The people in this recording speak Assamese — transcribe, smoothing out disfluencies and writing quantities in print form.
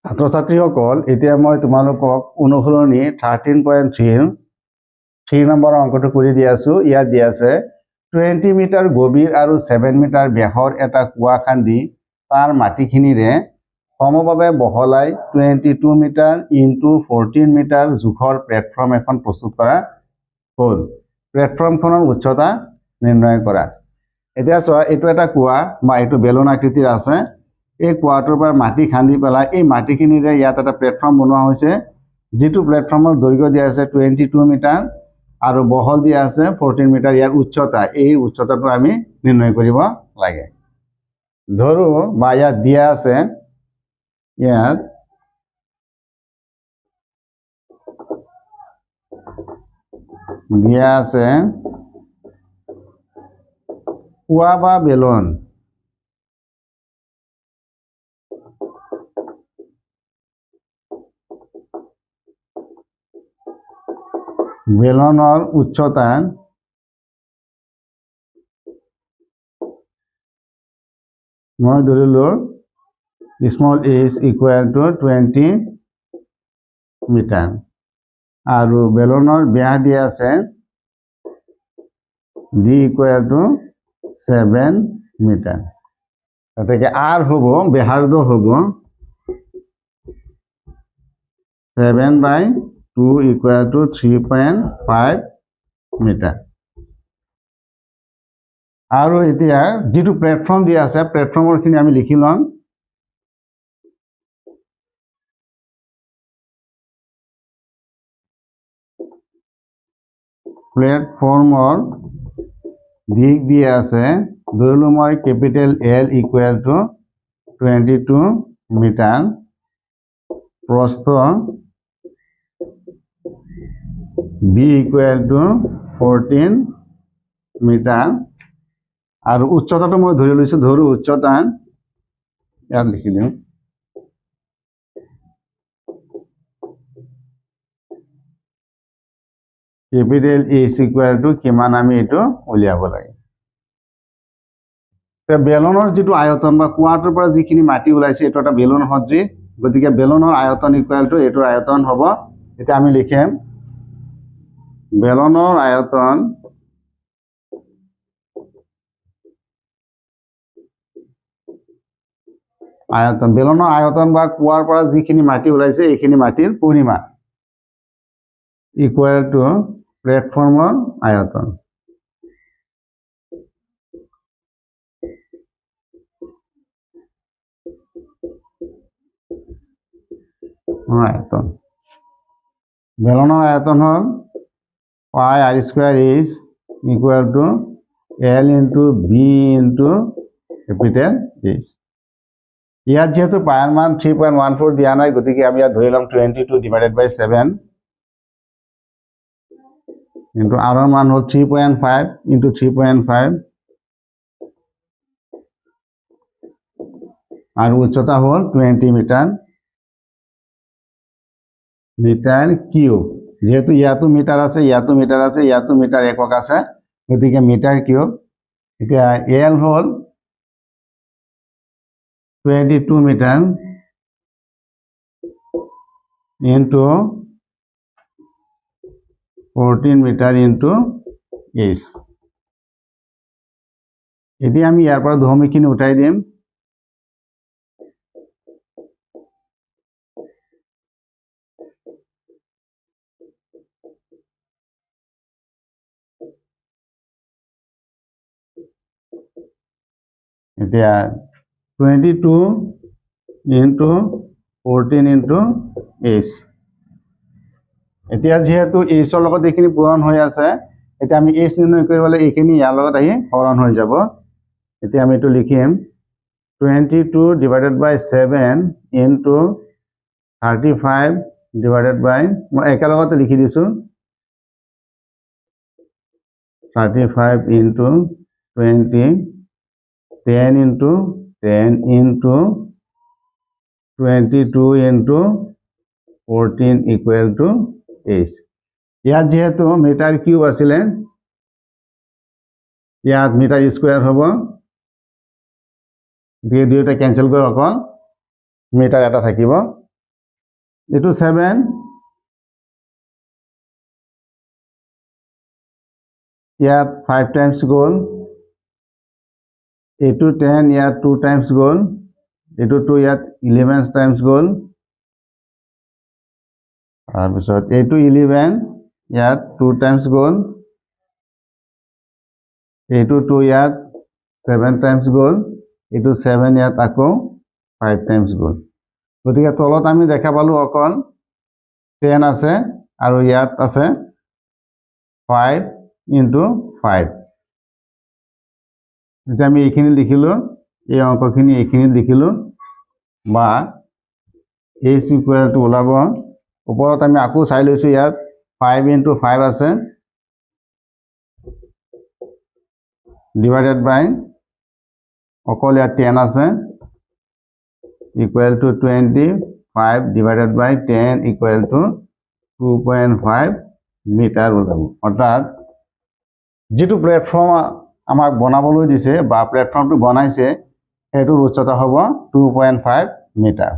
ছাত্ৰ ছাত্ৰীসকল এতিয়া মই তোমালোকক অনুশীলনী 13.3 নম্বৰ অংকটো কৰি দি আছো। ইয়াত দি আছে 20 মিটাৰ গভীৰ আৰু 7 মিটাৰ ব্যাসৰ এটা কুঁৱা খান্দি তাৰ মাটিখিনিৰে সমভাৱে বহলাই 22 মিটাৰ ইনটু 14 মিটাৰ জোখৰ প্লেটফৰ্ম এখন প্ৰস্তুত কৰা হ'ল। প্লেটফৰ্মখনৰ উচ্চতা নিৰ্ণয় কৰা। এতিয়া চোৱা, এইটো এটা কুঁৱা বা এইটো বেলুন আকৃতিৰ আছে। এই কুঁৱাটোৰ পৰা মাটি খান্দি পেলাই এই মাটিখিনিৰে ইয়াত এটা প্লেটফৰ্ম বনোৱা হৈছে, যিটো প্লেটফৰ্মৰ দৈৰ্ঘ্য দিয়া আছে 22 মিটাৰ আৰু বহল দিয়া আছে 14 মিটাৰ। ইয়াৰ উচ্চতা, এই উচ্চতাটো আমি নিৰ্ণয় কৰিব লাগে। ধৰো বা ইয়াত দিয়া আছে, ইয়াত দিয়া আছে কুঁৱা বা বেলুন। বেলুনৰ উচ্চতা মই ধৰিলো small h equal to 20 metre আৰু বেলুনৰ ব্যাস দিয়া আছে d ইকুৱেল টু 7 মিটাৰ। গতিকে r হ'ব, ব্যাসাৰ্ধ হ'ব 7/2 ইকুৱেল টু 3.5 মিটাৰ। আৰু এতিয়া যিটো প্লেটফৰ্ম দিয়া আছে, প্লেটফৰ্মৰখিনি আমি লিখি লম। প্লেটফৰ্মৰ দিশ দিয়া আছে, ধৰিলো মই capital L equal to 22 metre, প্ৰস্থ B ইকুৱেল টু 14 মিটাৰ আৰু উচ্চতাটো মই ধৰি লৈছো। ধৰো উচ্চতা ইয়াত লিখি দিওঁ, কেপিটেল H ইকুৱেল টু কিমান, আমি এইটো উলিয়াব লাগে। বেলুনৰ যিটো আয়তন বা কুঁৱাটোৰ পৰা যিখিনি মাটি ওলাইছে, এইটো এটা বেলুন সদৃশ। গতিকে বেলুনৰ আয়তন ইকুৱেল টু এইটোৰ আয়তন হ'ব। এতিয়া আমি লিখিম বেলুনৰ আয়তন বেলুনৰ আয়তন বা কুঁৱাৰ পৰা যিখিনি মাটি ওলাইছে এইখিনি মাটিৰ পৰিমাণ ইকুৱেল টু প্লেটফৰ্মৰ আয়তন। বেলুনৰ আয়তন হ'ল পাই r square h equal two L into B into capital H। ইয়াত যেহেতু পাইৰ মান 3.14 দিয়া নাই, গতিকে আমি ইয়াত ধৰি ল'ম 22/7 ইনটু r ৰ মান হ'ল 3.5 ইনটু 3.5 আৰু উচ্চতা হ'ল 20 মিটাৰ কিউব। যেহেতু ইয়াতো মিটাৰ আছে, ইয়াতো মিটাৰ আছে, ইয়াতো মিটাৰ একক আছে, গতিকে মিটাৰ কিউব। এতিয়া L হ'ল 22 metre into 14 metre into H। এতিয়া আমি ইয়াৰ পৰা দশমিকখিনি উঠাই দিম। এতিয়া 22 ইনটু 14 ইনটু H। এতিয়া যেহেতু H ৰ লগত এইখিনি পূৰণ হৈ আছে, এতিয়া আমি H নিৰ্ণয় কৰিবলৈ এইখিনি ইয়াৰ লগত আহি হৰণ হৈ যাব। এতিয়া আমি এইটো লিখিম 22/7 ইনটু 35 মই একেলগতে লিখি দিছোঁ 35 into 20 10 into 10 into 22 into 14 equal to H। ইয়াত যেহেতু মিটাৰ কিউব আছিলে, ইয়াত মিটাৰ স্কুৱেৰ হ'ব। দুয়োটা কেঞ্চেল কৰি অকল মিটাৰ এটা থাকিব। এইটো 7 ইয়াত 5 টাইমছ গ'ল এইটো 10 ইয়াত 2 টাইমছ গ'ল এইটো 2 ইয়াত 11 টাইমছ গ'ল তাৰপিছত এইটো 11 ইয়াত 2 টাইমছ গ'ল এইটো 2 ইয়াত 7 টাইমছ গ'ল এইটো 7 ইয়াত আকৌ 5 টাইমছ গ'ল গতিকে তলত আমি দেখা পালোঁ অকল 10 আছে আৰু ইয়াত আছে 5 into 5 যেতিয়া আমি এইখিনি লিখিলোঁ এই অংকখিনি এইখিনি লিখিলোঁ বা h ইকুৱেল টু ওলাব ওপৰত আমি আকৌ চাই লৈছোঁ ইয়াত 5 into 5 আছে ডিভাইডেড বাই অকল ইয়াত 10 আছে equal to 25 divided by 10 equal to 2.5 metre ওলাব অৰ্থাৎ যেটো প্লেটফৰ্ম আমাক বনাবলৈ দিছে বা প্লেটফৰ্মটো বনাইছে হেতুৰ উচ্চতা হ'ব 2.5 মিটাৰ